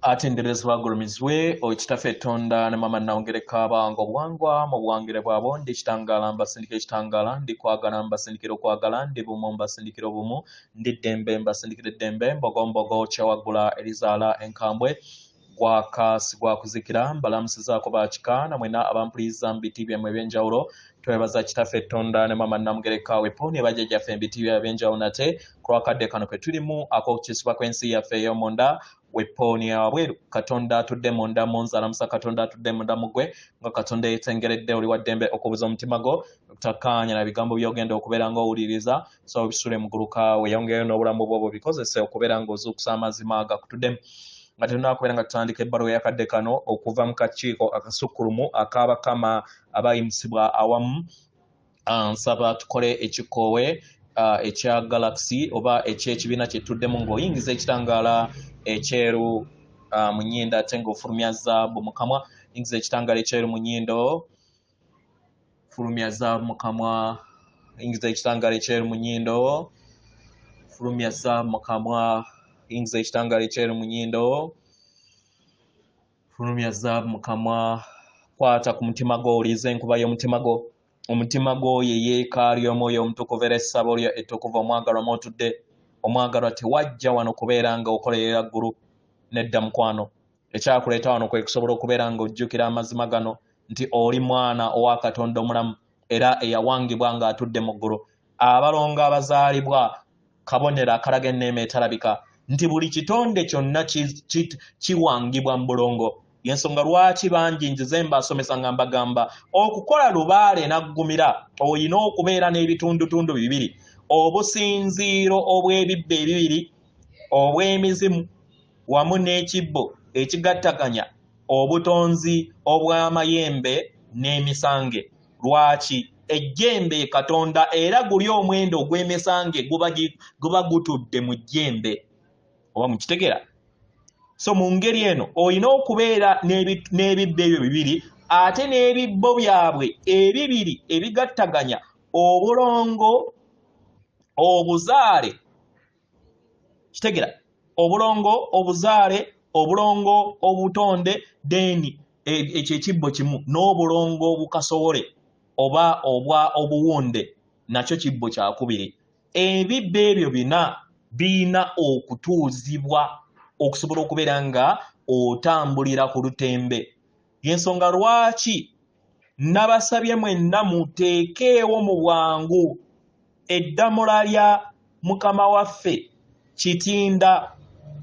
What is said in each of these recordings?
atenderezebwa agulumizibwe ekitafe Tonda ne mama naongereka abango bwangwa mu bwangire bwabo ndi kitangala mbasindikira kitangala ndi kwagala mbasindikira kwagala ndi bumu mbasindikira bumu ndi dembe mbasindikira dembe mbogombogo kyawagula elizala enkambwe gwakasi gwakuzikira mbalamusizaako bakikana mwena abampuliza mbiti byamwe ebyenjawulo twebaza kitafe Tonda ne mama naongereka weponi bajjajjaffe mbiti by'ebyenjawulo nate kwakadde kano kwe tulimu ak'okukisibwa kw'ensi yaffe ey'omonda weponi abweru Katonda atudde munda munzala musa Katonda atudde munda mugwe nga Katonda yetengeredde oli waddembe okubuza omutima go otakkaanya na bigambo by'ogenda okubeera ng'owuliriza so bisule muguluka weyongeyo n'obulamu bwo bikozese okubeera ng'ozuukusa amazima agakutuddemu nga tunakubeera nga tutandika ebbaluwa yakadde kano okuva mu kakiiko akasukkulumu ak'abakama abayimusibwa awamu nsaba tukole ekikoowe ekya Galaxy oba ekyekibiina kye tuddemu ng'oyingiza ekitangaala ekyeru mu nnyindo ate ng'ofulumya zaabu mu kamwa yingiza ekitangaala ekyeru mu nnyindo fulumya zaabu mu kamwa yingiza ekitangaala ekyeru mu nnyindo fulumya zaabu mu kamwa yingiza ekitangaala ekyeru mu nnyindo fulumya zaabu mu kamwa kwata ku mutima gwo oliiza enkuba y'omutima gwo omutima gwo ye yeekaalu y'omwoyo omutukuvu era essabo lyo ettukuvu omwagalwa mw'otudde omwagalwa tewajja wano kubeera nga okolerera ggulu nedda mukwano ekyakuleeta wano kwe kusobola okubeera nga ojjukira amazima gano nti oli mwana owa Katonda omulamu era eyawangibwa ng'atudde mu ggulu abalongo abazaalibwa kabonero akalaga enneema etalabika nti buli kitonde kyonna kiwangibwa mu bulongo yensonga lwaki bangi nzize mbasomesa nga mbagamba okukola lubaale naggumira olina okubeera n'ebitundutundu bibiri obusinziiro obw'ebibbo ebibiri obw'emizimu wamu n'ekibbo ekigattaganya obutonzi obw'amayembe n'emisange lwaki ejjembe Katonda era guli omwendo ogw'emisange guba gutudde mu jjembe oba mukitegera so mu ngeri eno olina okubeera n'ebibbo ebyo bibiri ate n'ebibbo byabwe ebibiri ebigattaganya obulongo obuzaale kitegera obulongo obuzaale obulongo obutonde deni ekyo ekibbo kimu n'obulongo obukasowole oba obuwunde nakyo kibbo kyakubiri ebibbo ebyo bina biina okutuuzibwa okusobola okubeera nga otambulira ku lutembe yensonga lwaki nabasabye mwenna muteekeewo mu bwangu eddamula lya mukama waffe Kitinda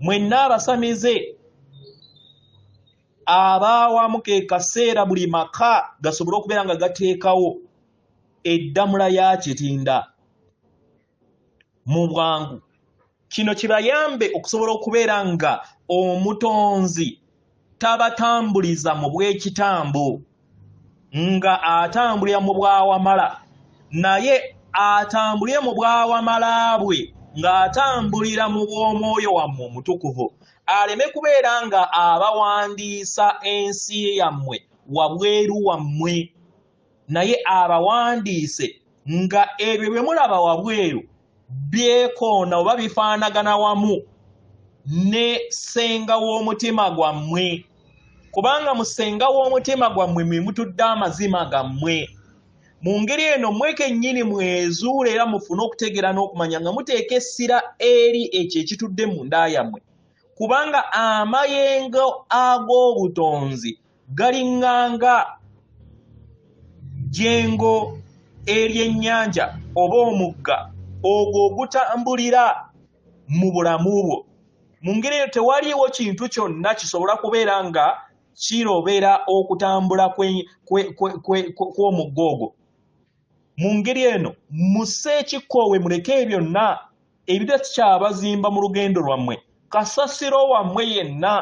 mwenna abasamize abaawamu ke kaseera buli maka gasobole okubeera nga gateekawo eddamula ya Kitinda mu bwangu kino kibayambe okusobola okubeera nga omutonzi tabatambuliza mu bw'ekitambo nga atambulira mu bwawamala naye atambulire mu bwawamala bwe ng'atambulira mu bw'omwoyo wammwe omutukuvu aleme kubeera nga abawandiisa ensi yammwe wabweru wammwe naye abawandiise nga ebyo bye mulaba wabweru byekoona oba bifaanagana wamu ne ssenga w'omutima gwammwe kubanga mu ssenga w'omutima gwammwe mwe mutudde amazima gammwe mu ngeri eno mmwe kennyini mwezuula era mufune okutegeera n'okumanya nga muteeka essira eri ekyo ekitudde mu nda yammwe kubanga amayengo ag'obutonzi galinganga jengo ery'ennyanja oba omugga ogwo ogutambulira mu bulamu bwo mu ngeri eyo tewaliiwo kintu kyonna kisobola kubeera nga kirobera okutambula kw'omugga ogwo mu ngeri eno musse ekikoowe muleke byonna ebitakyabazimba mu lugendo lwammwe kasasiro wammwe yenna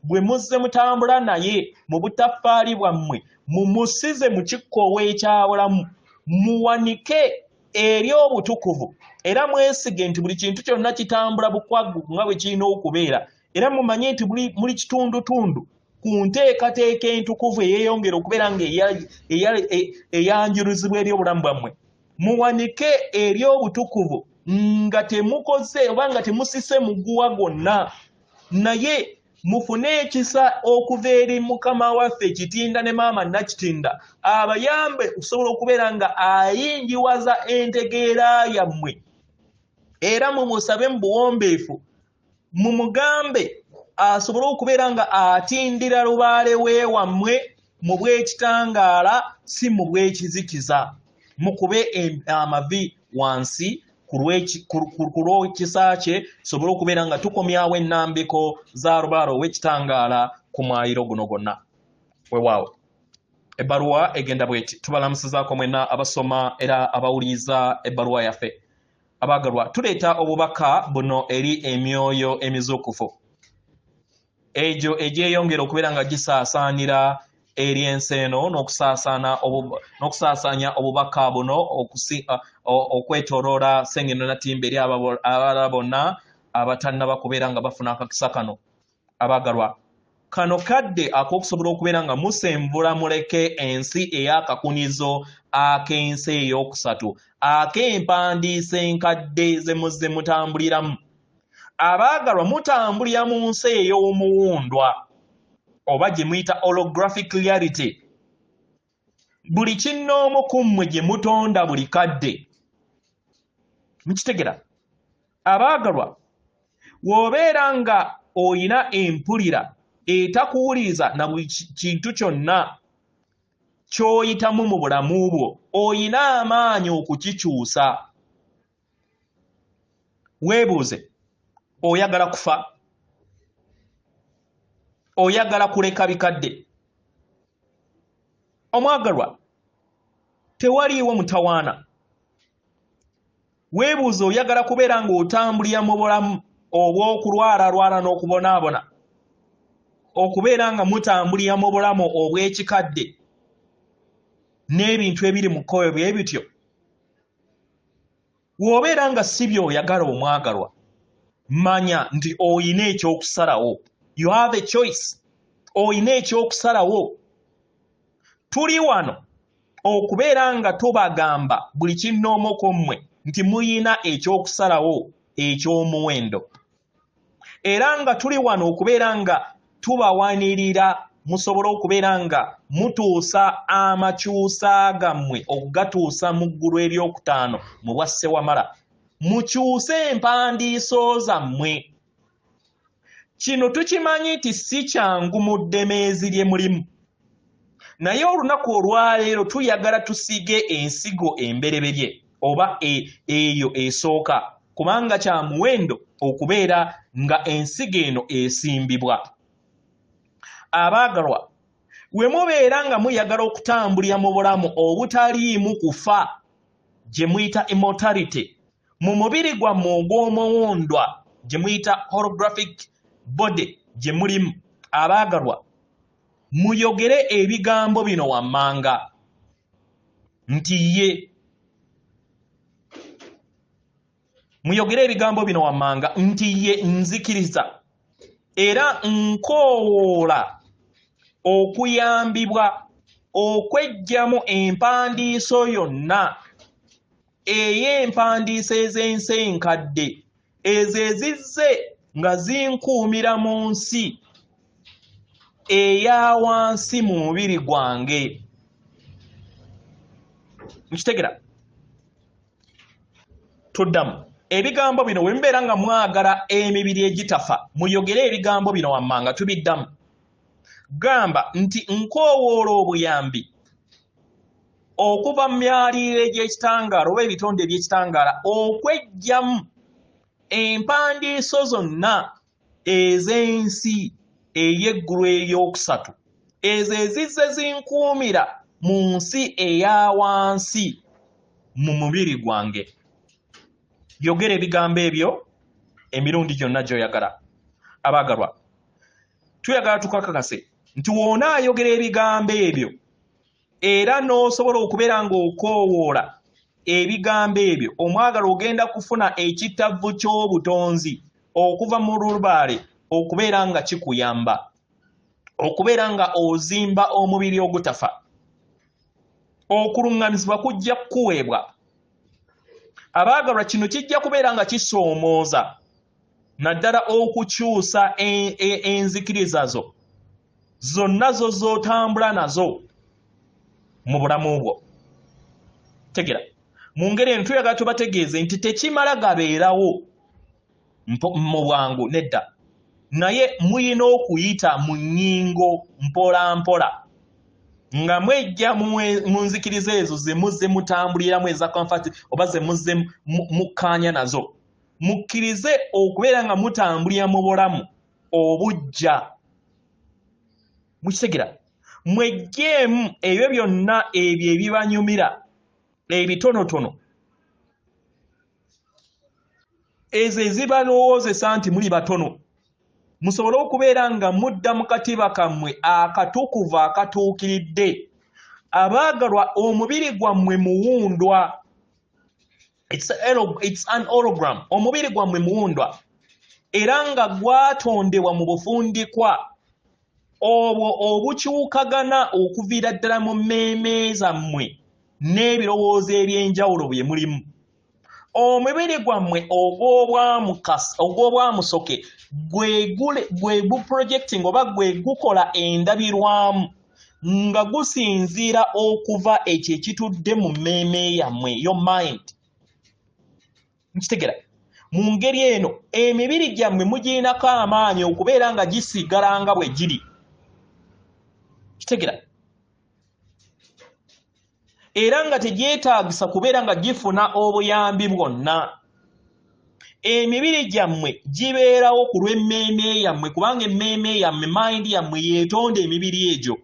bwe muzze mutambula naye mu butaffaali bwammwe mumusize mu kikoowe ekyabulamu muwanike eri obutukuvu era mwesige nti buli kintu kyonna kitambula bukwagu nga bwe kirina okubeera era mumanye nti muli kitundutundu ku nteekateeka entukuvu eyeeyongera okubeera nga eyanjuluzibwa eri obulamu bwammwe muwanike eri obutukuvu nga temukoze oba nga temusise muguwa gonna naye mufune ekisa okuva eri mukama waffe Kitinda ne maama Nakitinda abayambe okusobola okubeera nga ayingiwaza entegeera yammwe era mumusabe mu buwombeefu mumugambe asobole okubeera nga atindira lubaale w'ewammwe mu bw'ekitangaala si mu bw'ekizikiza mukube amavi wansi ku lw'ekisa kye sobole okubeera nga tukomyawo ennambiko za lubaale ow'ekitangaala ku mwayiro guno gonna. Weewaawo ebbaluwa egenda bw'eti. Tubalamusizaako mwenna abasoma era abawuliriza ebbaluwa yaffe. Abaagalwa, tuleeta obubaka buno eri emyoyo emizuukufu egyo egyeyongera okubeera nga gisaasaanira eri ensi eno n'okusaasaanya obubaka buno okwetooloola Ssengeno Natimba eri abalala bonna abatannaba kubeera nga bafuna akakisa kano. Abaagalwa, kano kadde ak'okusobola okubeera nga musembula muleke ensi ey'akakunizo ak'ensi ey'okusatu ak'empandiisa enkadde ze muzze mutambuliramu. Abaagalwa, mutambulira mu nsi ey'omuwundwa oba gye muyita holographic reality. Buli kinnoomu ku mmwe gye mutonda buli kadde. Mukitegera? Abaagalwa, w'obeera nga oyina empulira etakuwuliriza na buli kintu kyonna ky'oyitamu mu bulamu bwo, oyina amaanyi okukikyusa. Weebuuze, oyagala kufa? Oyagala kuleka bikadde? Omwagalwa, tewaliiwo mutawaana. Weebuuze, oyagala kubeera ng'otambulira mu bulamu obw'okulwalalwala n'okubonaabona, okubeera nga mutambulira mu bulamu obw'ekikadde n'ebintu ebiri mu kkowe bwe bityo? W'obeera nga si by'oyagala omwagalwa, manya nti oyina ekyokusalawo. You have a choice. Oyina ekyokusalawo. Tuli wano okubeera nga tubagamba buli kinnoomu ku mmwe nti muyina ekyokusalawo eky'omuwendo. Era nga tuli wano okubeera nga tubawanirira musobole okubeera nga mutuusa amakyusa gammwe okugatuusa mu ggulu eryokutaano mu bwa Ssewamala. Mukyuse empandiiso zammwe. Kino tukimanyi nti si kyangu mu ddemeezi lye mulimu. Naye olunaku olwaleero tuyagala tusige ensigo embereberye oba eyo esooka, kubanga kya muwendo okubeera nga ensigo eno esimbibwa. Abaagalwa, we mubeera nga muyagala okutambulira mu bulamu obutaliimu kufa gye muyita immortality, mu mubiri gwammwe ogw'omuwundwa gye muyita holographic body gye mulimu, abaagalwa, muyogere ebigambo bino wammanga nti ye. Muyogere ebigambo bino wammanga nti ye nzikiriza era nkoowoola okuyambibwa okweggyamu empandiiso yonna ey'empandiisa ez'ensi enkadde ezo ezizze nga zinkuumira mu nsi eya wansi mu mubiri gwange. Mukitegera? Tuddamu. Ebigambo bino we mbeera nga mwagala emibiri egitafa, muyogere ebigambo bino wammanga tubiddamu. Gamba nti nkoowoola obuyambi okuva mu myaliriro egy'ekitangaala oba ebitonde eby'ekitangaala okweggyamu empandiiso zonna ez'ensi ey'eggulu ery'okusatu ezo ezizze zinkuumira mu nsi eya wansi mu mubiri gwange. Yogera ebigambo ebyo emirundi gyonna gy'oyagala. Abaagalwa, tuyagala tukakakase nti w'onaayogera ebigambo ebyo era n'osobola okubeera ng'okoowoola ebigambo ebyo, omwagala ogenda kufuna ekittavu ky'obutonzi okuva mu lubaale okubeera nga kikuyamba okubeera nga ozimba omubiri ogutafa. Okuluŋŋamizibwa kujja kukuweebwa. Abaagalwa, kino kijja kubeera nga kisoomooza naddala okukyusa enzikiriza zo zonna zo z'otambula nazo mu bulamu bwo. Tegera mu ngeri eno tuyagala tubategeeze nti tekimala gabeerawo mu bwangu nedda, naye muyina okuyita mu nnyingo mpola mpola nga mwejja mu nzikiriza ezo ze muzze mutambuliramu eza comfort oba ze muzze mukkaanya nazo, mukkirize okubeera nga mutambulira mu bulamu obujja. Mukitegera, mwejjeemu ebyo byonna ebyo ebibanyumira ebitonotono, ezo ezibalowoozesa nti muli batono, musobole okubeera nga mudda mu katiba kammwe akatukuvu akatuukiridde. Abaagalwa, omubiri gwammwe muwundwa. It's an hologram. Omubiri gwammwe muwundwa era nga gwatondebwa mu bufundikwa obwo obukyukagana okuviira ddala mu mmeeme zammwe n'ebirowoozo eby'enjawulo bye mulimu. Omubiri gwammwe ogw'obwamusoke gwe guprojecting oba gwe gukola endabirwamu nga gusinziira okuva ekyo ekitudde mu mmeeme yammwe, your mind. Nkitegera, mu ngeri eno emibiri gyammwe mugirinako amaanyi okubeera nga gisigala nga bwe giri. Kitegera, era nga tegyetaagisa kubeera nga gifuna obuyambi bwonna. Emibiri gyammwe gibeerawo ku lw'emmeeme yammwe, kubanga emmeeme yammwe, mind yammwe yeetonda emibiri egyo.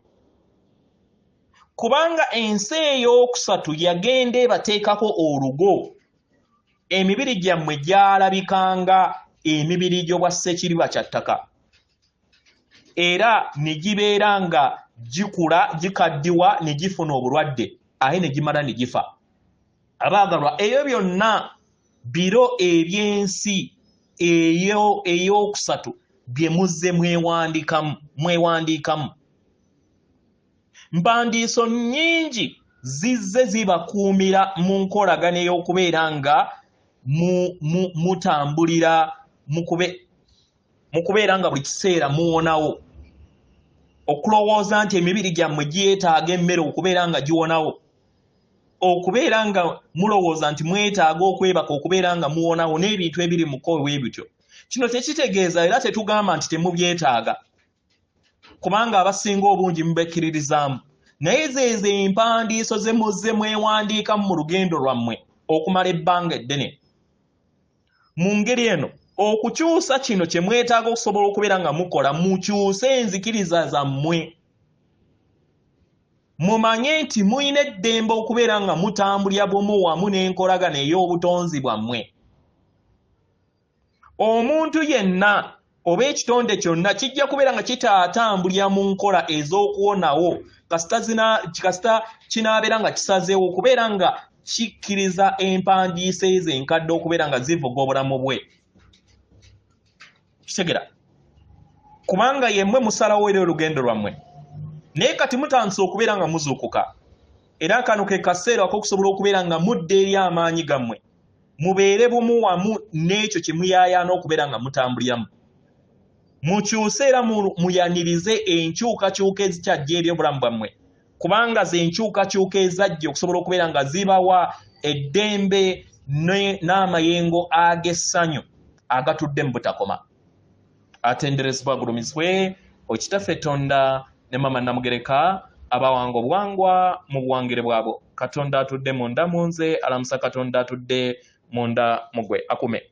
Kubanga ensi ey'okusatu yagenda ebateekako olugo, emibiri gyammwe gyalabikanga emibiri gy'obwa ssekiriba kya ttaka, era ne gibeera nga gikula, gikaddiwa, ne gifuna obulwadde, aye ne gimala ne gifa. Abaagalwa, ebyo byonna biro eby'ensi ey'okusatu bye muzze mwewandiikamu. Mpandiiso nnyingi zizze zibakuumira mu nkolagana ey'okubeera nga mutambulira mu kubeera nga buli kiseera muwonawo, okulowooza nti emibiri gyammwe gyetaaga emmere okubeera nga giwonawo, okubeera nga mulowooza nti mwetaaga okwebaka okubeera nga muwonawo, n'ebintu ebiri mu kkowe bityo. Kino tekitegeeza era tetugamba nti temubyetaaga, kubanga abasinga obungi mubekkiririzaamu, naye zezo empandiiso ze muzze mwewandiikamu mu lugendo lwammwe okumala ebbanga eddene. Mu ngeri eno okukyusa kino kye mwetaaga okusobola okubeera nga mukola, mukyuse enzikiriza zammwe. Mumanye nti muyina eddembe okubeera nga mutambulira bumu wamu n'enkolagana ey'obutonzi bwammwe. Omuntu yenna oba ekitonde kyonna kijja kubeera nga kitaatambulira mu nkola ez'okuwonawo kasita kinaabeera nga kisazeewo okubeera nga kikkiriza empandiisa ezo enkadde okubeera nga zivuga obulamu bwe. Kitegera, kubanga yemmwe musalawo era olugendo lwammwe, naye kati mutandise okubeera nga muzuukuka, era kano ke kaseera ak'okusobola okubeera nga mudda eri amaanyi gammwe, mubeere bumu wamu n'ekyo kye muyaayaana okubeera nga mutambuliramu. Mukyuse era muyanirize enkyukakyuka ezikyajja eri obulamu bwammwe, kubanga ze enkyukakyuka ezajja okusobola okubeera nga zibawa eddembe n'amayengo ag'essanyu agatudde mu butakoma. Atenderezebwa agulumizibwe Okitaffe Tonda ne Mama Namugereka abawanga obuwangwa mu buwangire bwabo. Katonda atudde munda mu nze, alamusa Katonda atudde munda mu gwe. Akume.